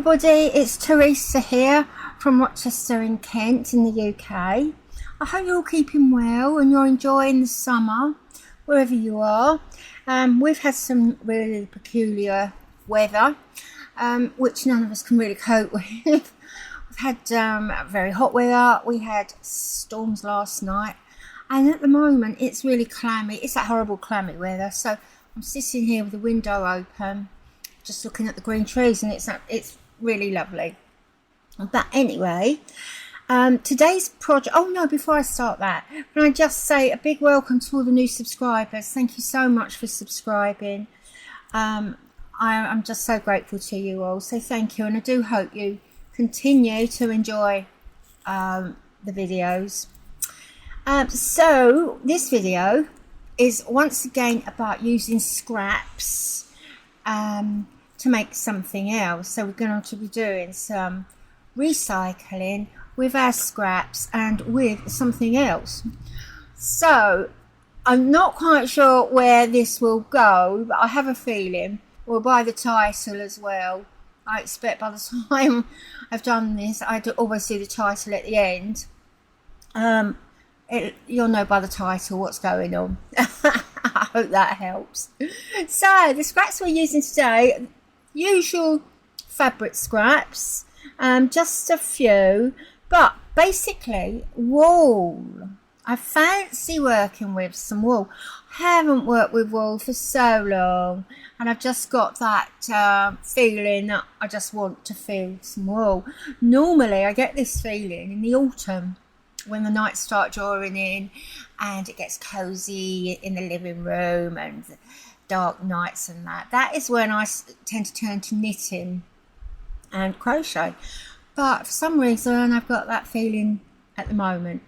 everybody, it's Teresa here from Rochester in Kent in the UK. I hope you're all keeping well and you're enjoying the summer wherever you are. We've had some really peculiar weather which none of us can really cope with. We've had very hot weather, we had storms last night, and at the moment it's really clammy. It's that horrible clammy weather, so I'm sitting here with the window open just looking at the green trees, and it's really lovely. But anyway, today's project, oh no, before I start that, can I just say a big welcome to all the new subscribers. Thank you so much for subscribing. I'm just so grateful to you all, so thank you, and I do hope you continue to enjoy the videos. So this video is once again about using scraps to make something else. So we're going to be doing some recycling with our scraps and with something else. So I'm not quite sure where this will go, but I have a feeling, well, by the title as well, I expect by the time I've done this, I always see the title at the end. You'll know by the title what's going on. I hope that helps. So the scraps we're using today, usual fabric scraps, just a few, but basically wool. I fancy working with some wool. I haven't worked with wool for so long, and I've just got that feeling that I just want to feel some wool. Normally I get this feeling in the autumn, when the nights start drawing in and it gets cozy in the living room and dark nights and that is when I tend to turn to knitting and crochet. But for some reason I've got that feeling at the moment.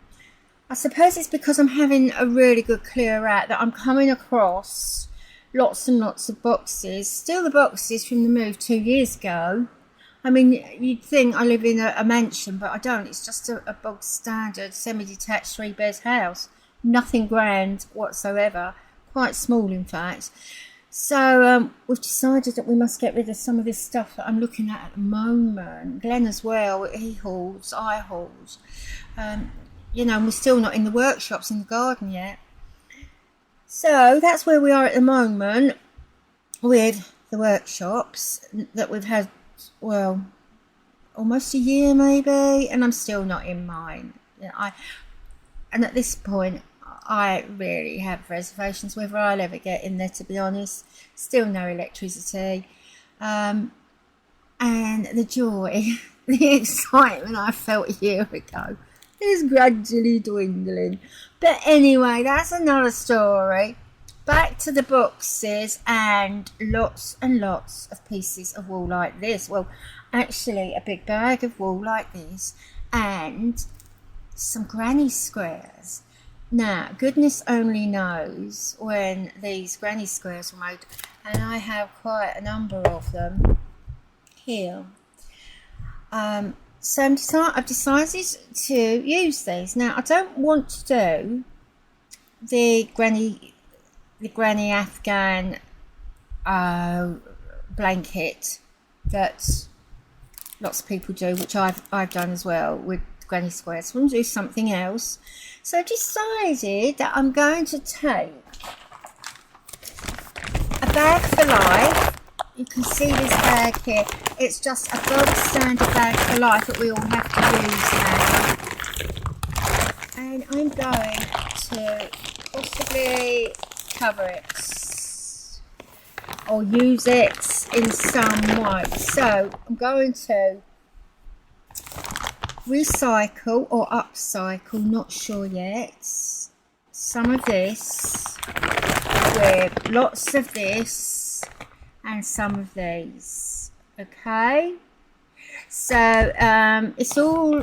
I suppose it's because I'm having a really good clear out, that I'm coming across lots and lots of boxes, still the boxes from the move 2 years ago. I mean, you'd think I live in a mansion, but I don't. It's just a bog standard semi-detached 3-bed house. Nothing grand whatsoever. Quite small, in fact. So we've decided that we must get rid of some of this stuff that I'm looking at the moment. Glenn as well, he hauls, I hauled. You know, we're still not in the workshops in the garden yet. So that's where we are at the moment with the workshops that we've had, well, almost a year maybe, and I'm still not in mine. You know, and at this point I really have reservations whether I'll ever get in there, to be honest. Still no electricity, and the joy, the excitement I felt a year ago is gradually dwindling. But anyway, that's another story. Back to the boxes and lots of pieces of wool like this. Well, actually a big bag of wool like this and some granny squares. Now, goodness only knows when these granny squares were made, and I have quite a number of them here. So I've decided to use these. Now, I don't want to do the granny Afghan blanket that lots of people do, which I've done as well with granny squares. I want to do something else. So I decided that I'm going to take a bag for life. You can see this bag here. It's just a gold standard bag for life that we all have to use now. And I'm going to possibly cover it or use it in some way. So I'm going to recycle or upcycle, not sure yet, some of this with lots of this and some of these. Okay, so it's all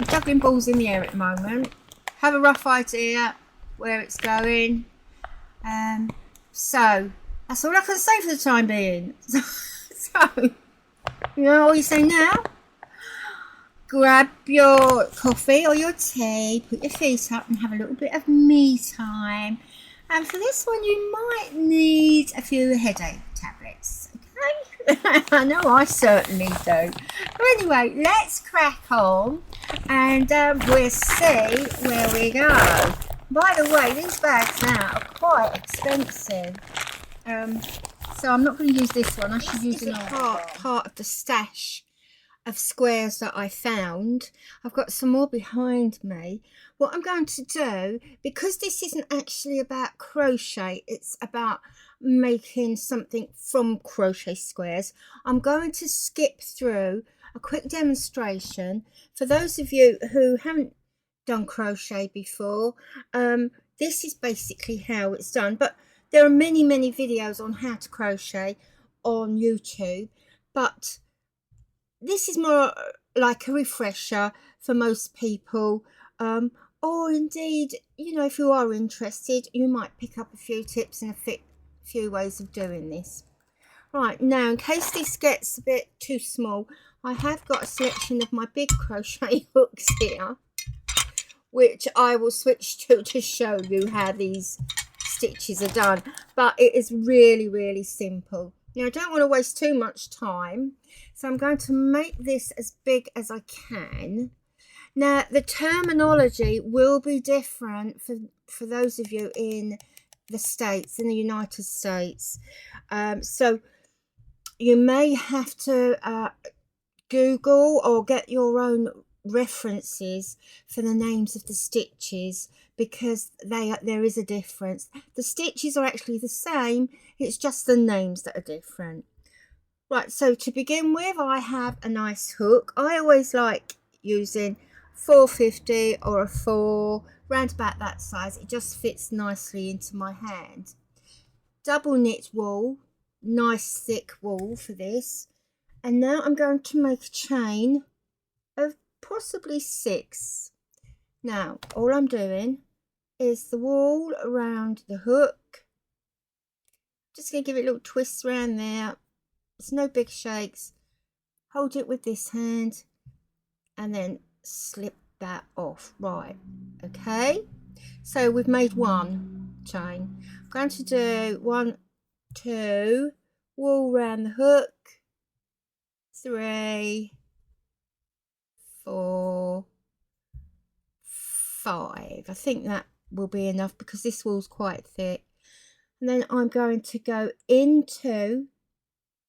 juggling balls in the air at the moment. Have a rough idea where it's going. So that's all I can say for the time being. So you know what you say now? Grab your coffee or your tea, put your feet up and have a little bit of me time. And for this one you might need a few headache tablets. Okay? I know I certainly do. But anyway, let's crack on and we'll see where we go. By the way, these bags now are quite expensive. So I'm not going to use this one. I should use another part of the stash of squares that I found. I've got some more behind me. What I'm going to do, because this isn't actually about crochet, it's about making something from crochet squares, I'm going to skip through a quick demonstration for those of you who haven't done crochet before. This is basically how it's done, but there are many videos on how to crochet on YouTube, but this is more like a refresher for most people, or indeed, you know, if you are interested, you might pick up a few tips and a few ways of doing this. Right, now in case this gets a bit too small, I have got a selection of my big crochet hooks here, which I will switch to show you how these stitches are done, but it is really simple. Now I don't want to waste too much time, so I'm going to make this as big as I can. Now the terminology will be different for those of you in the States, in the United States, so you may have to Google or get your own references for the names of the stitches, because there is a difference. The stitches are actually the same, it's just the names that are different. Right, so to begin with, I have a nice hook. I always like using 450 or a 4, round about that size. It just fits nicely into my hand. Double knit wool, nice thick wool for this. And now I'm going to make a chain of possibly 6. Now all I'm doing is the wool around the hook. Just going to give it little twists around there. It's no big shakes. Hold it with this hand and then slip that off. Right, okay, so we've made one chain. I'm going to do 1, 2, wool around the hook, 3, 4, 5. I think that will be enough because this wool's quite thick. And then I'm going to go into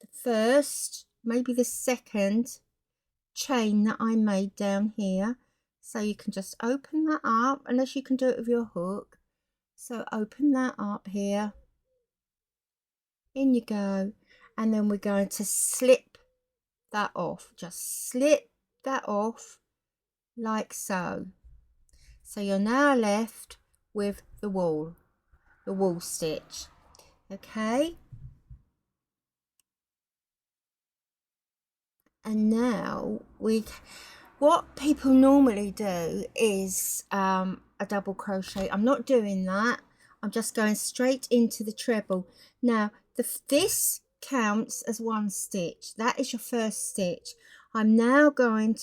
the first, maybe the second chain that I made down here. So you can just open that up, unless you can do it with your hook. So open that up here, in you go, and then we're going to slip that off. Just slip that off like so. So you're now left with the wool stitch. Okay, and now what people normally do is a double crochet. I'm not doing that. I'm just going straight into the treble. Now this counts as 1 stitch. That is your first stitch. I'm now going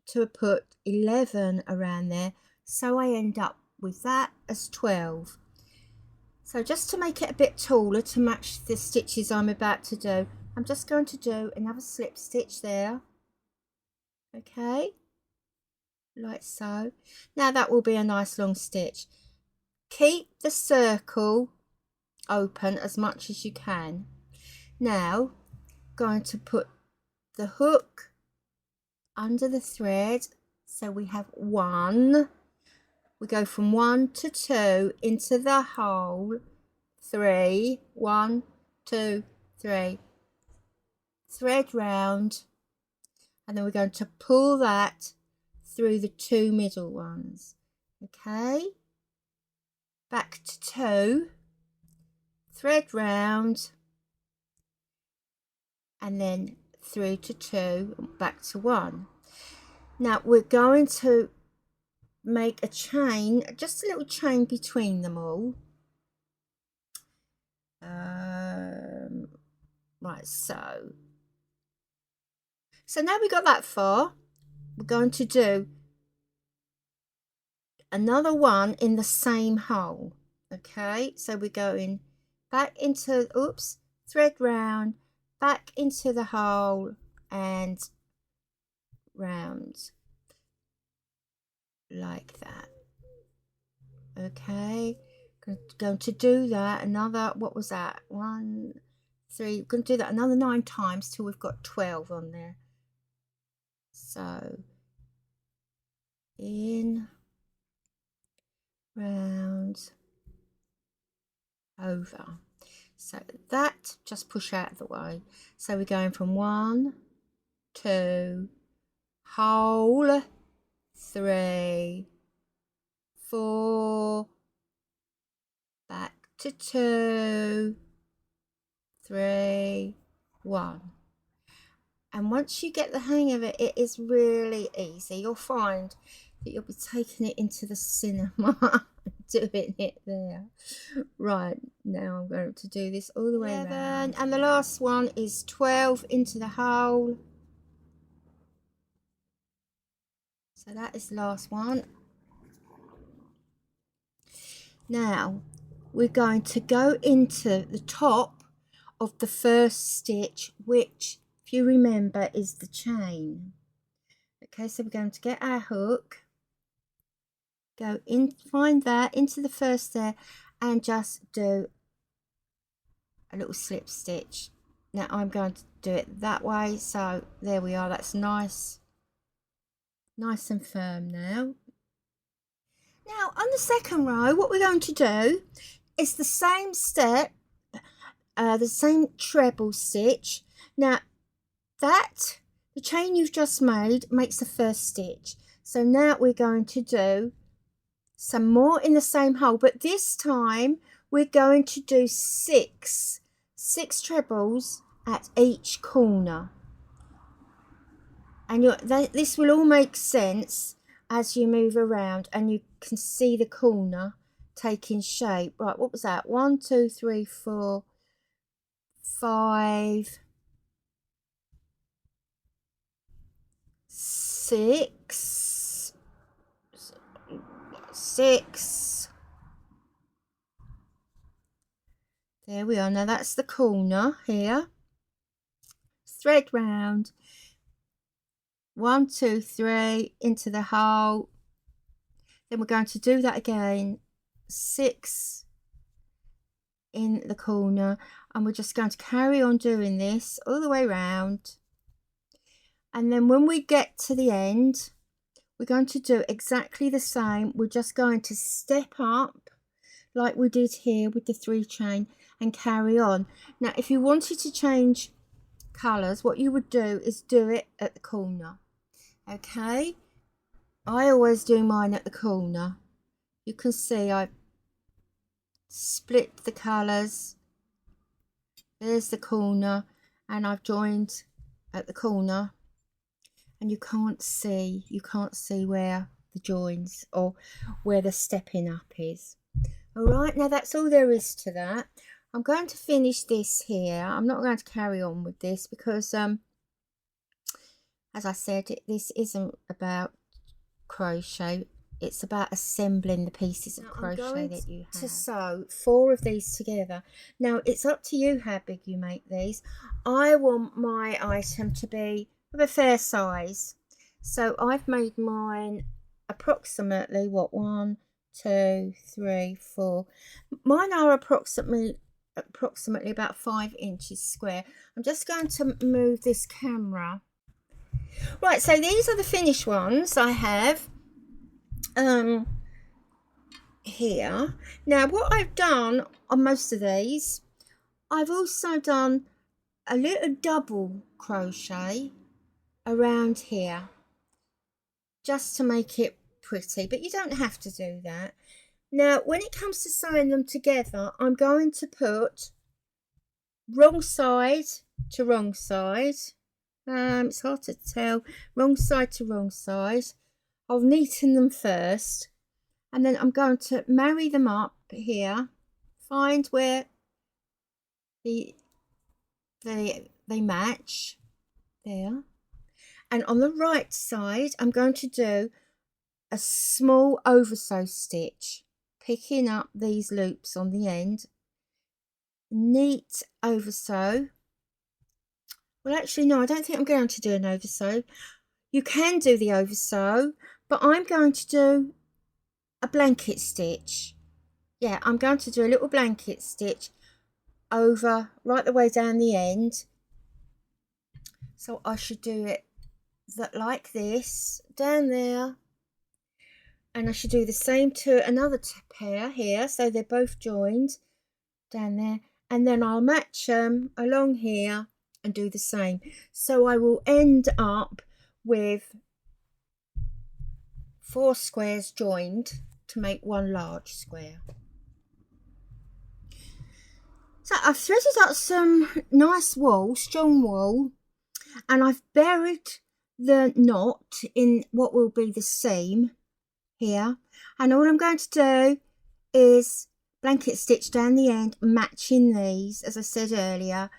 to put 11 around there, so I end up with that as 12. So just to make it a bit taller to match the stitches I'm about to do, I'm just going to do another slip stitch there. Okay, like so. Now that will be a nice long stitch. Keep the circle open as much as you can. Now going to put the hook under the thread, so we have 1. We go from 1 to 2 into the hole, 3, 1, 2, 3, thread round, and then we're going to pull that through the 2 middle ones. Okay, back to 2, thread round, and then through to 2, back to 1. Now we're going to make a chain, just a little chain between them all. Right, so now we got that far. We're going to do another one in the same hole. Okay, so we're going back into, oops, thread round, back into the hole and round like that. Okay, going to do that another, what was that, 1 3, we're going to do that another 9 times till we've got 12 on there. So in, round, over. So that, just push out of the way. So we're going from 1 2 hole, 3 4, back to 2 3 1. And once you get the hang of it, it is really easy. You'll find that you'll be taking it into the cinema doing it there. Right, now I'm going to do this all the way around. And the last one is 12 into the hole. So that is the last one. Now we're going to go into the top of the first stitch, which, if you remember, is the chain. Okay, so we're going to get our hook, go in, find that into the first there, and just do a little slip stitch. Now I'm going to do it that way, so there we are. That's nice and firm now. Now on the second row, what we're going to do is the same step, the same treble stitch. Now that, the chain you've just made makes the first stitch. So now we're going to do some more in the same hole, but this time we're going to do six trebles at each corner. And this will all make sense as you move around and you can see the corner taking shape. Right, what was that? 1 2 3 4 5 6 6. There we are. Now that's the corner here. Thread round. 1 2 3 into the hole. Then we're going to do that again. 6 in the corner, and we're just going to carry on doing this all the way around. And then when we get to the end, we're going to do exactly the same. We're just going to step up like we did here with the 3 chain and carry on. Now if you wanted to change colours, what you would do is do it at the corner. Okay, I always do mine at the corner. You can see I split the colours. There's the corner, and I've joined at the corner, and you can't see where the joins or where the stepping up is. All right, now that's all there is to that. I'm going to finish this here. I'm not going to carry on with this because as I said, this isn't about crochet. It's about assembling the pieces of crochet that you have. To sew 4 of these together. Now it's up to you how big you make these. I want my item to be of a fair size, so I've made mine approximately, what, 1 2 3 4. Mine are approximately about 5 inches square. I'm just going to move this camera. Right, so these are the finished ones I have here. Now what I've done on most of these, I've also done a little double crochet around here just to make it pretty, but you don't have to do that. Now when it comes to sewing them together, I'm going to put wrong side to wrong side. It's hard to tell. Wrong side to wrong side. I'll neaten them first, and then I'm going to marry them up here. Find where they match there. And on the right side, I'm going to do a small oversew stitch, picking up these loops on the end. Neat oversew Well, actually, no, I don't think I'm going to do an oversew. You can do the oversew, but I'm going to do a blanket stitch. Yeah, I'm going to do a little blanket stitch over right the way down the end. So I should do it like this down there, and I should do the same to another pair here, so they're both joined down there, and then I'll match them along here and do the same. So I will end up with 4 squares joined to make one large square. So I've threaded up some nice wool, strong wool, and I've buried the knot in what will be the seam here, and all I'm going to do is blanket stitch down the end, matching these as I said earlier,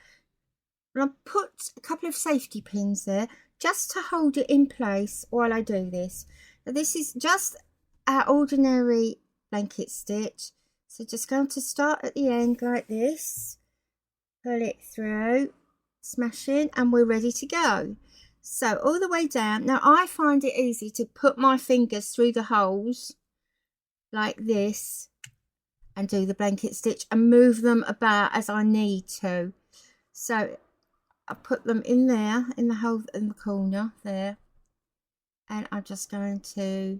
and I'll put a couple of safety pins there just to hold it in place while I do this. Now this is just our ordinary blanket stitch, so just going to start at the end like this, pull it through, smash in, and we're ready to go. So all the way down. Now I find it easy to put my fingers through the holes like this and do the blanket stitch and move them about as I need to. So I put them in there in the hole in the corner there, and I'm just going to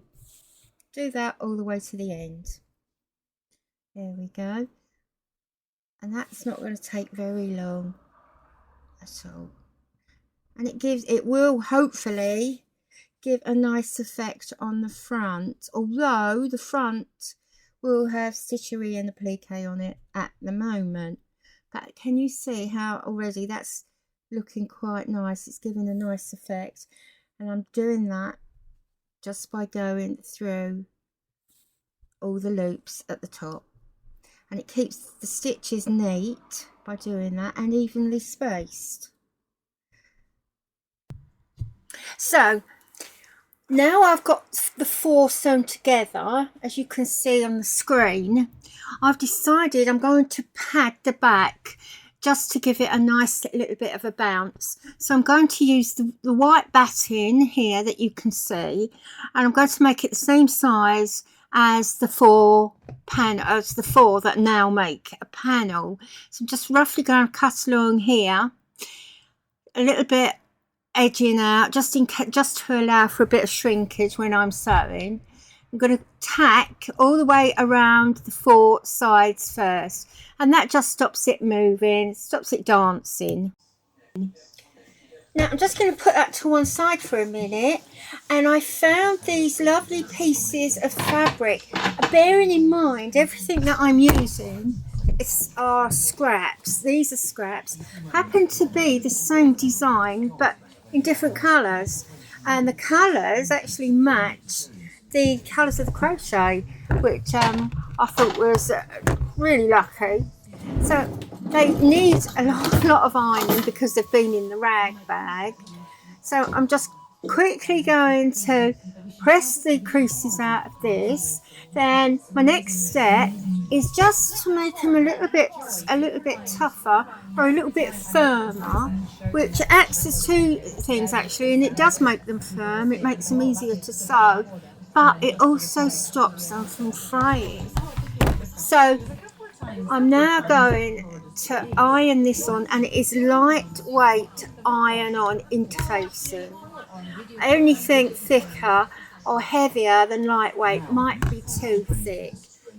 do that all the way to the end. There we go, and that's not going to take very long at all, and it will hopefully give a nice effect on the front, although the front will have stitchery and applique on it at the moment. But can you see how already that's looking quite nice? It's giving a nice effect, and I'm doing that just by going through all the loops at the top, and it keeps the stitches neat by doing that and evenly spaced. So now I've got the 4 sewn together, as you can see on the screen. I've decided I'm going to pad the back just to give it a nice little bit of a bounce. So I'm going to use the white batting here that you can see, and I'm going to make it the same size as the 4 that now make a panel. So I'm just roughly going to cut along here a little bit, edging out just to allow for a bit of shrinkage when I'm sewing. I'm going to tack all the way around the 4 sides first, and that just stops it moving, stops it dancing. Now I'm just going to put that to one side for a minute, and I found these lovely pieces of fabric. Bearing in mind everything that I'm using are scraps. These are scraps, happen to be the same design but in different colours, and the colours actually match the colours of the crochet, which I thought was really lucky. So they need a lot of ironing because they've been in the rag bag. So I'm just quickly going to press the creases out of this. Then my next step is just to make them a little bit tougher or a little bit firmer, which acts as 2 things actually, and it does make them firm. It makes them easier to sew, but it also stops them from fraying. So I'm now going to iron this on, and it is lightweight iron on interfacing. Anything thicker or heavier than lightweight might be too thick.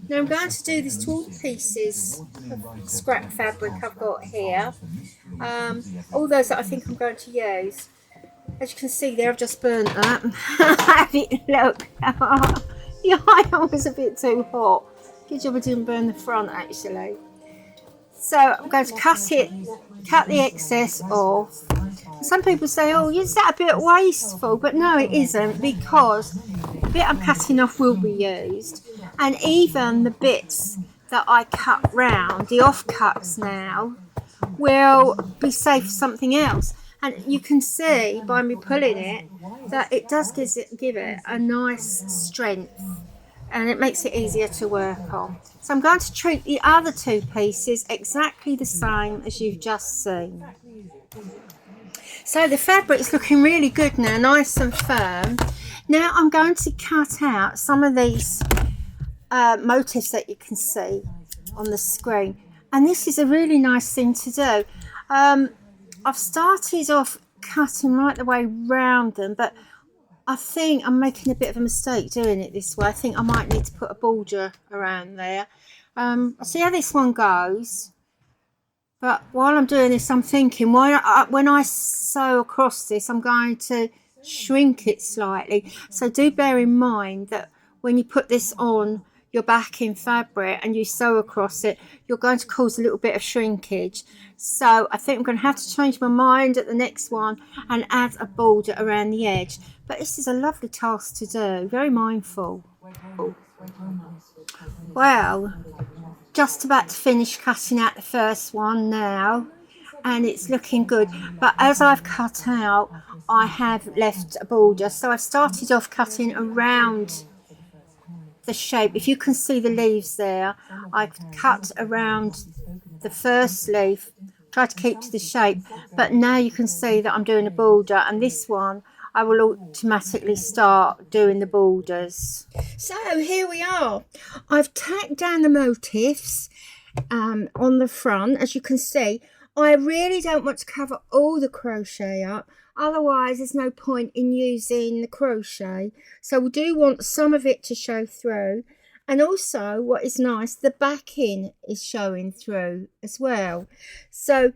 Now I'm going to do this to all the pieces of scrap fabric I've got here, all those that I think I'm going to use. As you can see there, I've just burnt that. Have it look. The iron was a bit too hot. Good job I didn't burn the front actually. So I'm going to cut the excess off. Some people say, oh, is that a bit wasteful? But no, it isn't, because the bit I'm cutting off will be used, and even the bits that I cut round, the offcuts now, will be saved for something else. And you can see by me pulling it that it does give it a nice strength, and it makes it easier to work on. So I'm going to treat the other 2 pieces exactly the same as you've just seen. So the fabric is looking really good now, nice and firm. Now I'm going to cut out some of these motifs that you can see on the screen, and this is a really nice thing to do. I've started off cutting right the way round them, but I think I'm making a bit of a mistake doing it this way. I think I might need to put a border around there. I'll see how this one goes. But while I'm doing this, I'm thinking, when I sew across this, I'm going to shrink it slightly. So do bear in mind that when you put this on your backing fabric and you sew across it, you're going to cause a little bit of shrinkage. So I think I'm going to have to change my mind at the next one and add a border around the edge. But this is a lovely task to do, very mindful. Well, just about to finish cutting out the first one now, and it's looking good, but as I've cut out, I have left a border. So I've started off cutting around the shape. If you can see the leaves there, I've cut around the first leaf, try to keep to the shape, but now you can see that I'm doing a border, and this one I will automatically start doing the borders. So here we are. I've tacked down the motifs on the front. As you can see, I really don't want to cover all the crochet up, otherwise there's no point in using the crochet. So we do want some of it to show through, and also what is nice, the backing is showing through as well. So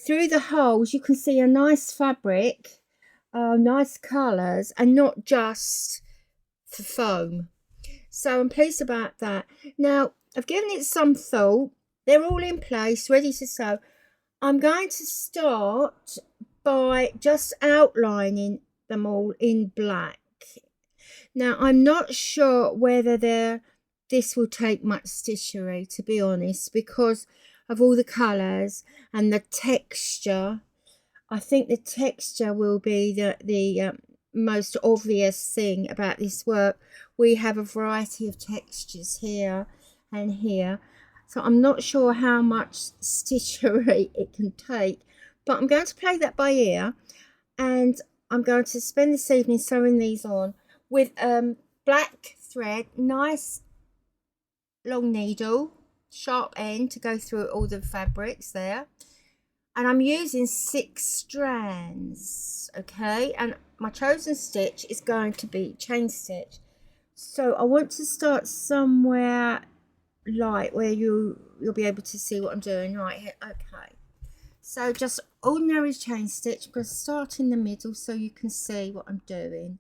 through the holes you can see a nice fabric, nice colours, and not just for foam. So I'm pleased about that. Now I've given it some thought. They're all in place, ready to sew. I'm going to start by just outlining them all in black. Now I'm not sure whether this will take much stitchery, to be honest, because of all the colours and the texture. I think the texture will be the most obvious thing about this work. We have a variety of textures here and here, so I'm not sure how much stitchery it can take, but I'm going to play that by ear, and I'm going to spend this evening sewing these on with black thread, nice long needle, sharp end to go through all the fabrics there. And I'm using 6 strands, okay, and my chosen stitch is going to be chain stitch. So I want to start somewhere light where you'll be able to see what I'm doing right here. Okay, so just ordinary chain stitch. I'm going to start in the middle so you can see what I'm doing.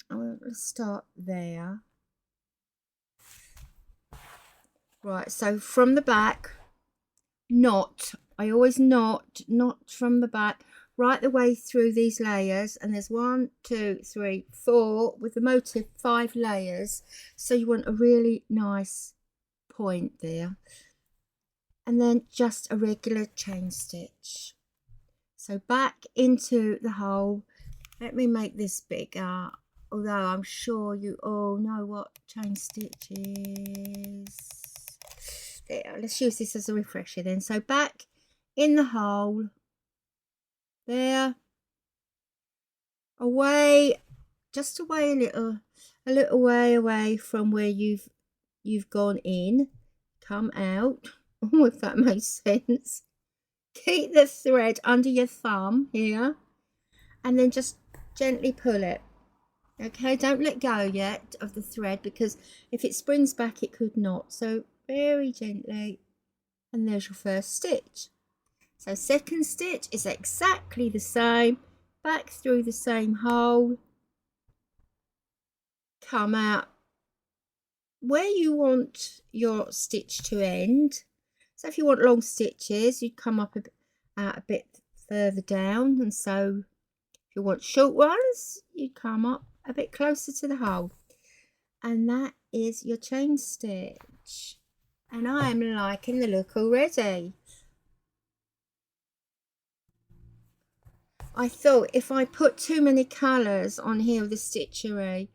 Let's start there. Right, so from the back, I always knot from the back right the way through these layers, and there's 1, 2, 3, 4 with the motif, 5 layers, so you want a really nice point there, and then just a regular chain stitch. So back into the hole. Let me make this bigger, although I'm sure you all know what chain stitch is. There, let's use this as a refresher then. So back in the hole there, away, just away a little way away from where you've gone in, come out, if that makes sense. Keep the thread under your thumb here, and then just gently pull it. Okay, don't let go yet of the thread, because if it springs back it could not. So very gently, and there's your first stitch. So second stitch is exactly the same, back through the same hole, come out where you want your stitch to end. So if you want long stitches, you'd come up a bit further down, and so if you want short ones, you'd come up a bit closer to the hole, and that is your chain stitch. And I am liking the look already. I thought if I put too many colours on here with the stitchery,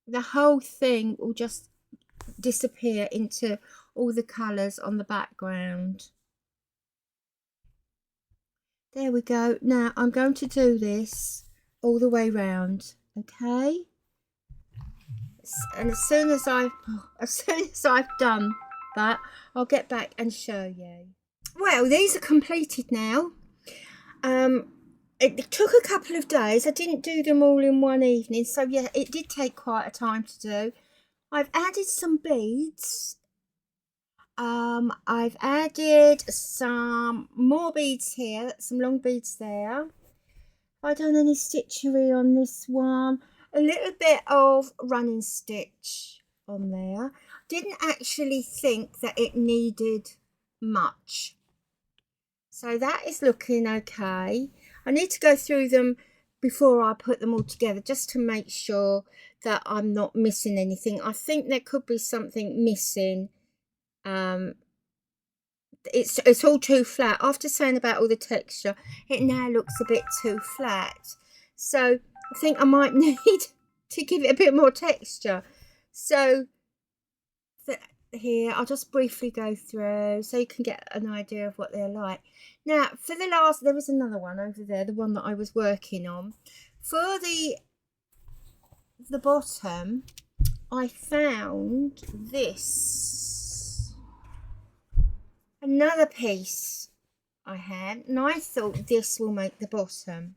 the whole thing will just disappear into all the colours on the background. There we go. Now I'm going to do this all the way round, okay? And as soon as I've done that, I'll get back and show you. Well, these are completed now. It took a couple of days. I didn't do them all in one evening, so yeah, it did take quite a time to do. I've added some beads. I've added some more beads here, some long beads there. I've done any stitchery on this one. A little bit of running stitch on there. Didn't actually think that it needed much. So that is looking okay. I need to go through them before I put them all together, just to make sure that I'm not missing anything. I think there could be something missing. It's all too flat. After saying about all the texture, it now looks a bit too flat. So I think I might need to give it a bit more texture. So here, I'll just briefly go through so you can get an idea of what they're like. Now, for the last, there is another one over there, the one that I was working on. For the bottom, I found this. Another piece I had, and I thought this will make the bottom.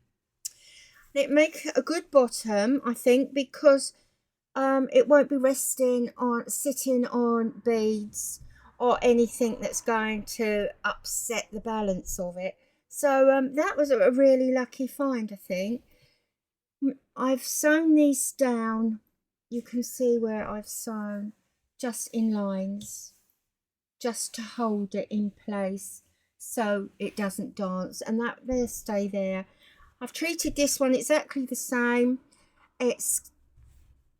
It make a good bottom, I think, because it won't be sitting on beads or anything that's going to upset the balance of it. So that was a really lucky find, I think. I've sewn these down. You can see where I've sewn just in lines, just to hold it in place so it doesn't dance, and that they'll stay there. I've treated this one exactly the same. It's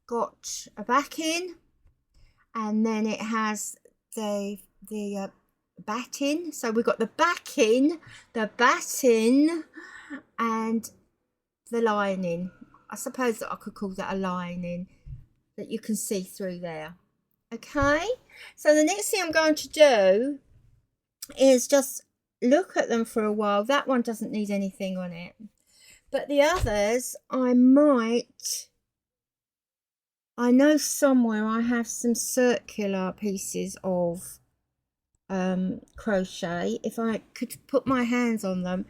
got a backing, and then it has the batting. So we've got the backing, the batting, and the lining. I suppose that I could call that a lining that you can see through there. Okay, so the next thing I'm going to do is just look at them for a while. That one doesn't need anything on it, but the others I know somewhere I have some circular pieces of crochet. If I could put my hands on them,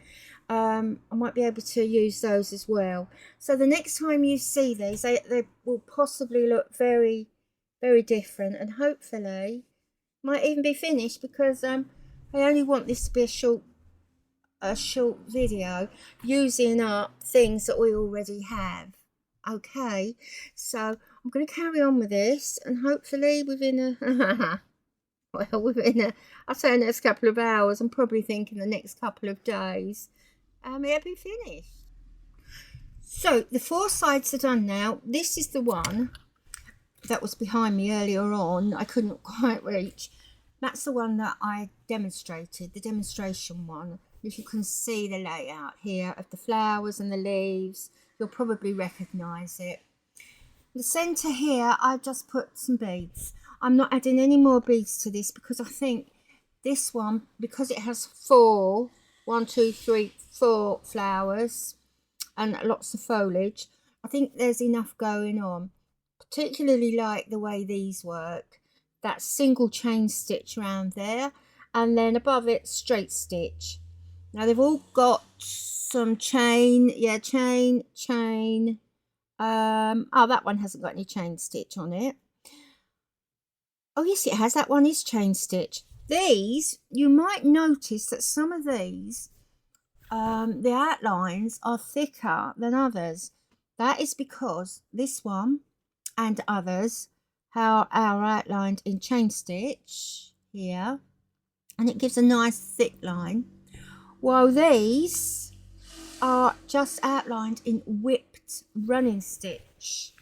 I might be able to use those as well. So the next time you see these, they will possibly look very, very different, and hopefully might even be finished, because I only want this to be a short video using up things that we already have. Okay, so I'm going to carry on with this, and hopefully within I'll say the next couple of hours, I'm probably thinking the next couple of days, it'll be finished. So the 4 sides are done now. This is the one that was behind me earlier on, I couldn't quite reach. That's the one that I demonstrated, the demonstration one. If you can see the layout here of the flowers and the leaves, you'll probably recognize it. The center here, I just put some beads. I'm not adding any more beads to this, because I think this one, because it has 4 flowers and lots of foliage, I think there's enough going on. Particularly like the way these work, that single chain stitch around there, and then above it straight stitch. Now they've all got some chain, chain. Oh, that one hasn't got any chain stitch on it. Oh yes, it has. That one is chain stitch. These, you might notice that some of these, the outlines are thicker than others. That is because this one and others are outlined in chain stitch here, and it gives a nice thick line, while these are just outlined in whipped running stitch.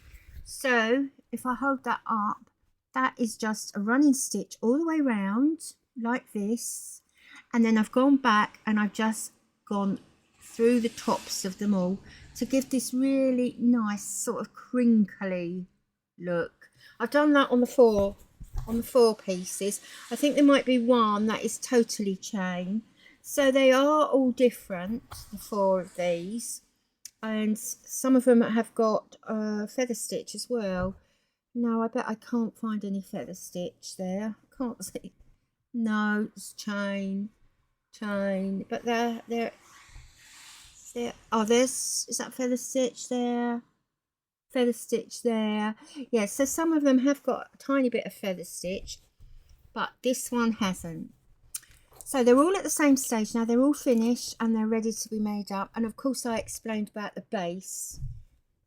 So if I hold that up, that is just a running stitch all the way around like this, and then I've gone back and I've just gone through the tops of them all to give this really nice sort of crinkly look. I've done that on the four pieces. I think there might be one that is totally chain, So they are all different, the 4 of these, and some of them have got feather stitch as well. No, I bet I can't find any feather stitch there. I can't see. No, it's chain, but they're oh, is that feather stitch there? Feather stitch there. Yeah, so some of them have got a tiny bit of feather stitch, but this one hasn't. So they're all at the same stage now. They're all finished and they're ready to be made up. And of course I explained about the base.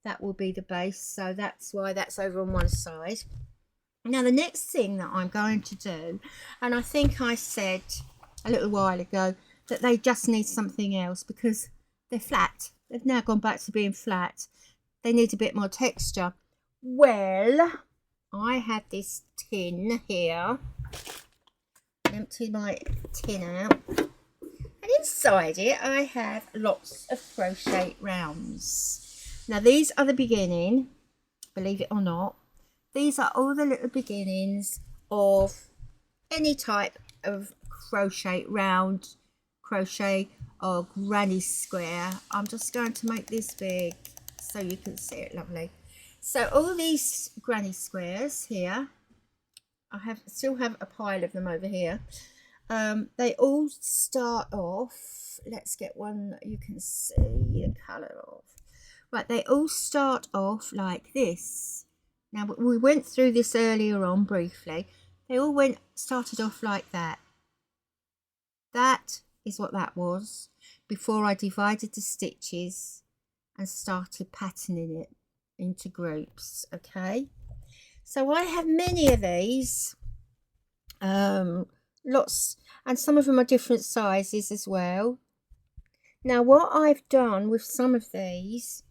That will be the base, so that's why that's over on one side. Now the next thing that I'm going to do, and I think I said a little while ago that they just need something else because they're flat. They've now gone back to being flat. They need a bit more texture. Well, I had this tin here. Empty my tin out, and inside it I have lots of crochet rounds. Now these are the beginning, believe it or not. These are all the little beginnings of any type of crochet round, crochet or granny square. I'm just going to make this big so you can see it lovely. So all these granny squares here, I still have a pile of them over here. They all start off, let's get one that you can see the colour of. Right, they all start off like this. Now we went through this earlier on briefly. They all started off like that. That is what that was before I divided the stitches and started patterning it into groups. Okay, so I have many of these, lots, and some of them are different sizes as well. Now what I've done with some of these,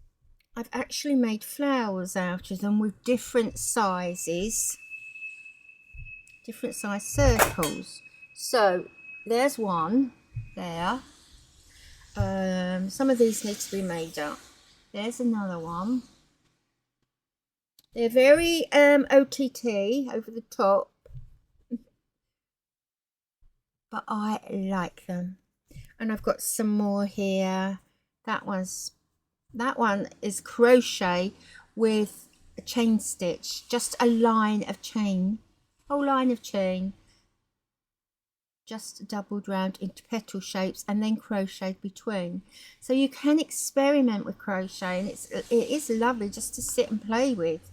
I've actually made flowers out of them with different sizes, different size circles. So there's one there. Some of these need to be made up. There's another one. They're very OTT, over the top, but I like them. And I've got some more here. That one is crochet with a chain stitch, just a line of chain, whole line of chain, just doubled round into petal shapes and then crocheted between. So you can experiment with crochet, and it is lovely just to sit and play with.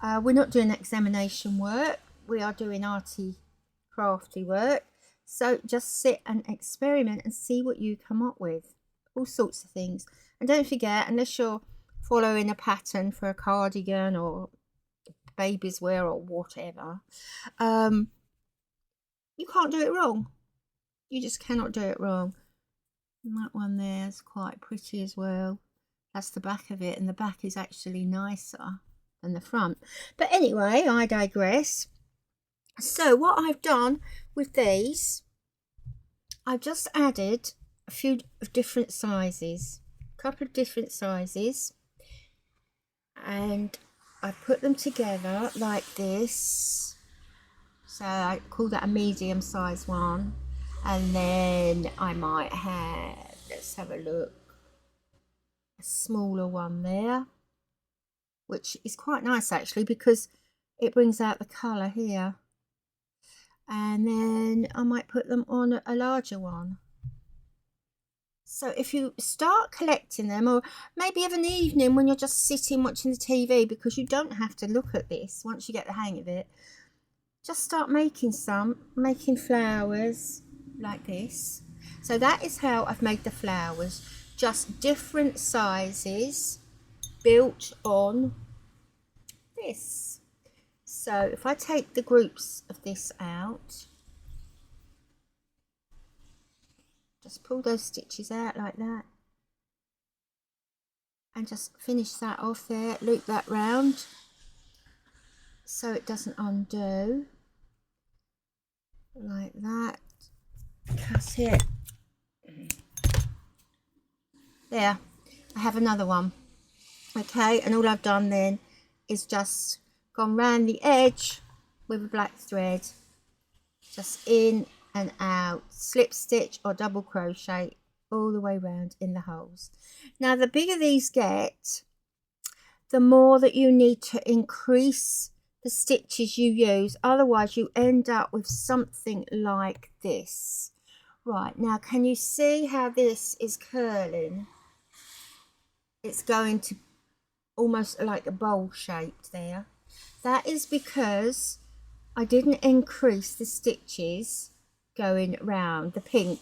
We're not doing examination work, we are doing arty crafty work, so just sit and experiment and see what you come up with, all sorts of things. And don't forget, unless you're following a pattern for a cardigan or baby's wear or whatever, you can't do it wrong. You just cannot do it wrong. And that one there is quite pretty as well. That's the back of it, and the back is actually nicer than the front. But anyway, I digress. So what I've done with these, I've just added a few different sizes, a couple of different sizes, and I put them together like this. So I call that a medium size one, and then I might have, let's have a look, a smaller one there, which is quite nice actually because it brings out the colour here. And then I might put them on a larger one. So if you start collecting them, or maybe of an evening when you're just sitting watching the TV, because you don't have to look at this once you get the hang of it, just start making making flowers like this. So that is how I've made the flowers, just different sizes built on this. So if I take the groups of this out, just pull those stitches out like that, and just finish that off there, loop that round so it doesn't undo, like that, cut it, there, I have another one. Okay, and all I've done then is just gone round the edge with a black thread, just in and out, slip stitch or double crochet all the way around in the holes. Now the bigger these get, the more that you need to increase the stitches you use, otherwise you end up with something like this. Right, now can you see how this is curling? It's going to almost like a bowl shaped there. That is because I didn't increase the stitches going round the pink.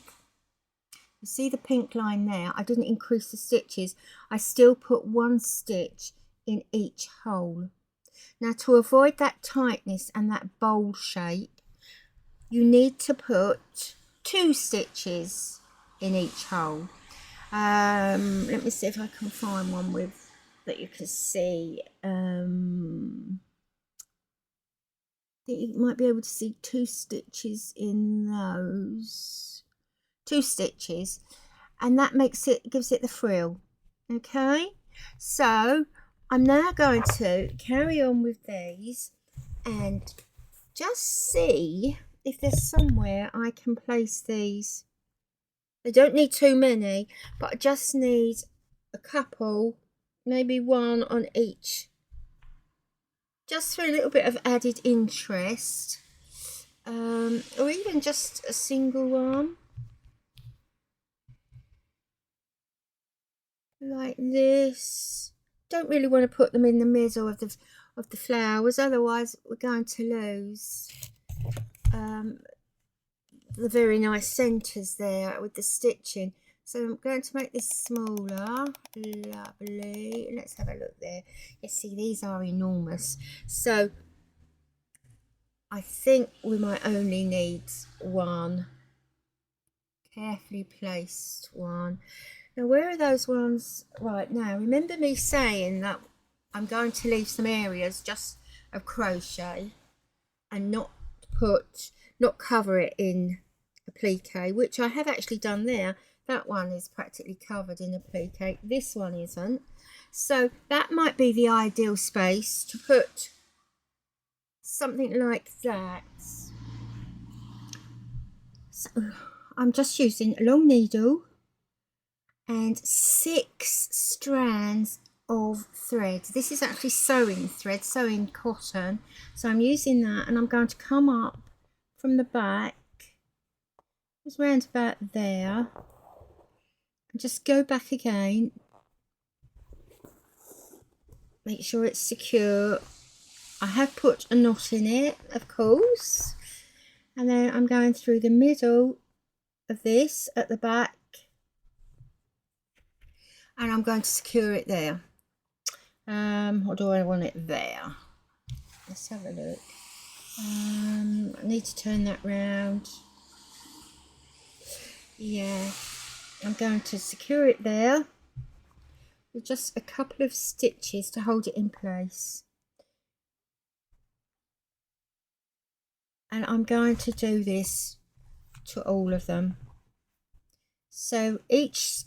You see the pink line there? I didn't increase the stitches. I still put one stitch in each hole. Now to avoid that tightness and that bowl shape, you need to put 2 stitches in each hole. Let me see if I can find one with that you can see. I think you might be able to see 2 stitches in those. 2 stitches, and that gives it the frill. Okay, so I'm now going to carry on with these and just see if there's somewhere I can place these. I don't need too many, but I just need a couple, maybe one on each, just for a little bit of added interest, or even just a single one like this. Don't really want to put them in the middle of the flowers, otherwise we're going to lose the very nice centres there with the stitching. So I'm going to make this smaller. Lovely. Let's have a look there. You see, these are enormous. So I think we might only need one. Carefully placed one. Now, where are those ones right now? Remember me saying that I'm going to leave some areas just of crochet and not cover it in applique, which I have actually done there. That one is practically covered in applique. This one isn't. So that might be the ideal space to put something like that. So I'm just using a long needle and 6 strands of thread. This is actually sewing thread, sewing cotton. So I'm using that, and I'm going to come up from the back, just round about there, and just go back again. Make sure it's secure. I have put a knot in it, of course, and then I'm going through the middle of this at the back, and I'm going to secure it there. Or do I want it there? Let's have a look. I need to turn that round. Yeah, I'm going to secure it there with just a couple of stitches to hold it in place. And I'm going to do this to all of them. So each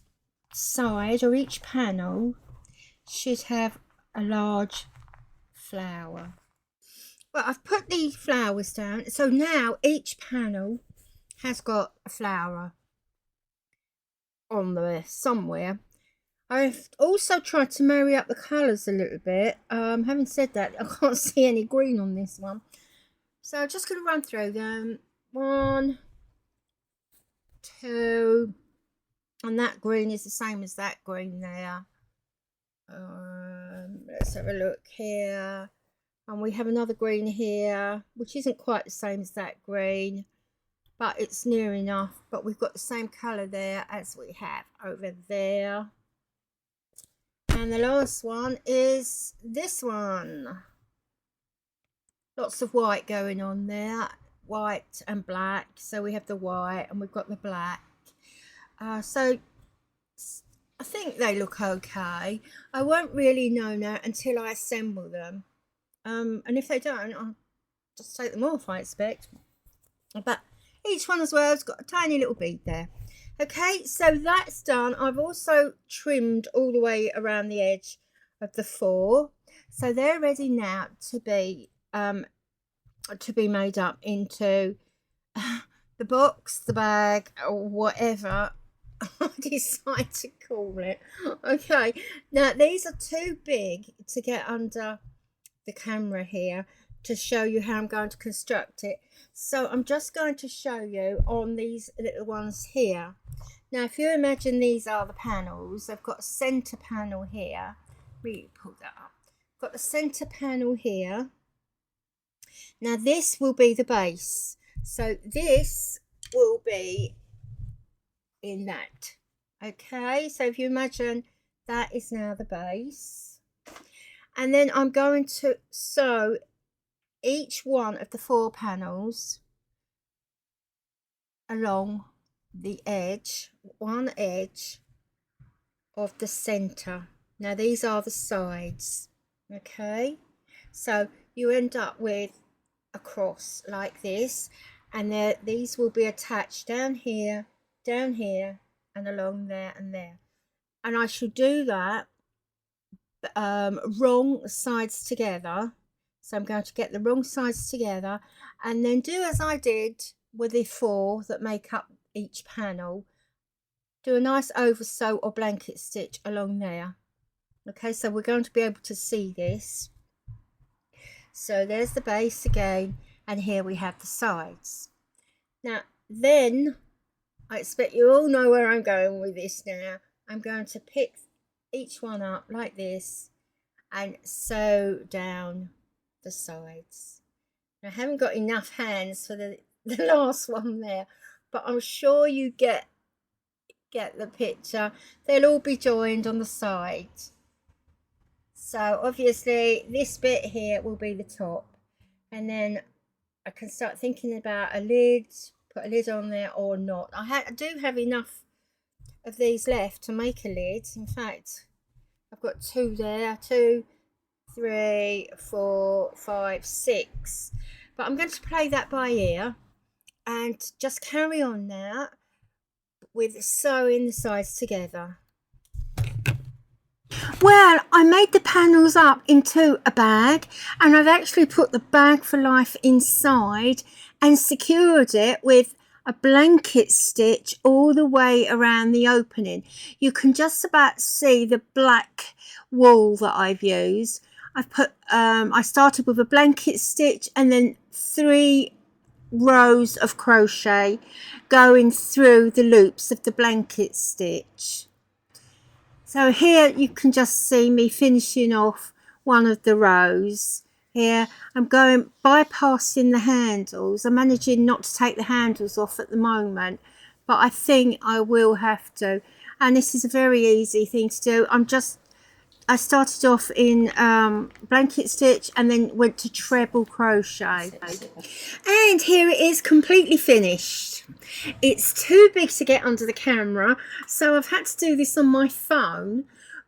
side or each panel should have a large flower. Well, I've put the flowers down, so now each panel has got a flower on there somewhere. I've also tried to marry up the colours a little bit. Having said that, I can't see any green on this one, so I'm just going to run through them. 1, 2, and that green is the same as that green there. Let's have a look here, and we have another green here which isn't quite the same as that green, but it's near enough. But we've got the same colour there as we have over there. And the last one is this one. Lots of white going on there, white and black. So we have the white and we've got the black. So I think they look okay. I won't really know now until I assemble them. And if they don't, I'll just take them off, I expect. But each one as well has got a tiny little bead there. Okay, so that's done. I've also trimmed all the way around the edge of the 4. So they're ready now to be made up into the box, the bag, or whatever I decide to call it. Okay, now these are too big to get under the camera here to show you how I'm going to construct it. So I'm just going to show you on these little ones here. Now, if you imagine these are the panels, I've got a center panel here. Really pull that up. Got the center panel here. Now this will be the base. So this will be in that. Okay, so if you imagine that is now the base. And then I'm going to sew each one of the 4 panels along the edge, one edge of the center. Now these are the sides. Okay, so you end up with a cross like this, and these will be attached down here, and along there and there. And I shall do that wrong sides together. So I'm going to get the wrong sides together and then do as I did with the 4 that make up each panel. Do a nice over sew or blanket stitch along there. Okay, so we're going to be able to see this. So there's the base again, and here we have the sides. Now then, I expect you all know where I'm going with this now. I'm going to pick each one up like this and sew down the sides. I haven't got enough hands for the last one there, but I'm sure you get the picture. They'll all be joined on the side. So obviously this bit here will be the top, and then I can start thinking about a lid, put a lid on there or not. I do have enough of these left to make a lid. In fact, I've got 2 there, 2, 3, 4, 5, 6. But I'm going to play that by ear and just carry on now with sewing the sides together. Well, I made the panels up into a bag, and I've actually put the bag for life inside and secured it with a blanket stitch all the way around the opening. You can just about see the black wool that I've used. I've put I started with a blanket stitch and then 3 rows of crochet going through the loops of the blanket stitch. So here you can just see me finishing off one of the rows. Here I'm bypassing the handles. I'm managing not to take the handles off at the moment, but I think I will have to. And this is a very easy thing to do. I started off in blanket stitch and then went to treble crochet. And here it is, completely finished. It's too big to get under the camera, so I've had to do this on my phone,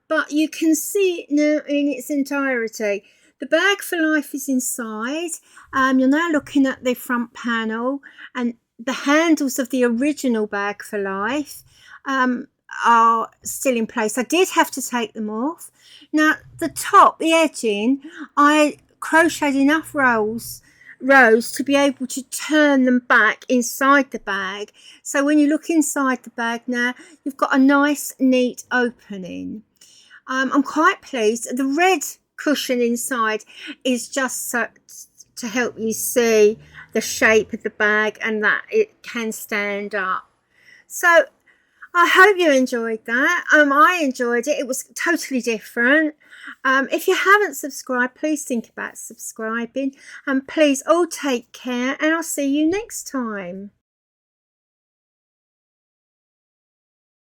but you can see it now in its entirety. The bag for life is inside. You're now looking at the front panel, and the handles of the original bag for life are still in place. I did have to take them off. Now the top, the edging, I crocheted enough rows to be able to turn them back inside the bag. So when you look inside the bag now, you've got a nice neat opening. I'm quite pleased. The red cushion inside is just so to help you see the shape of the bag and that it can stand up. So I hope you enjoyed that. I enjoyed it. It was totally different. If you haven't subscribed, please think about subscribing. And please all take care, and I'll see you next time.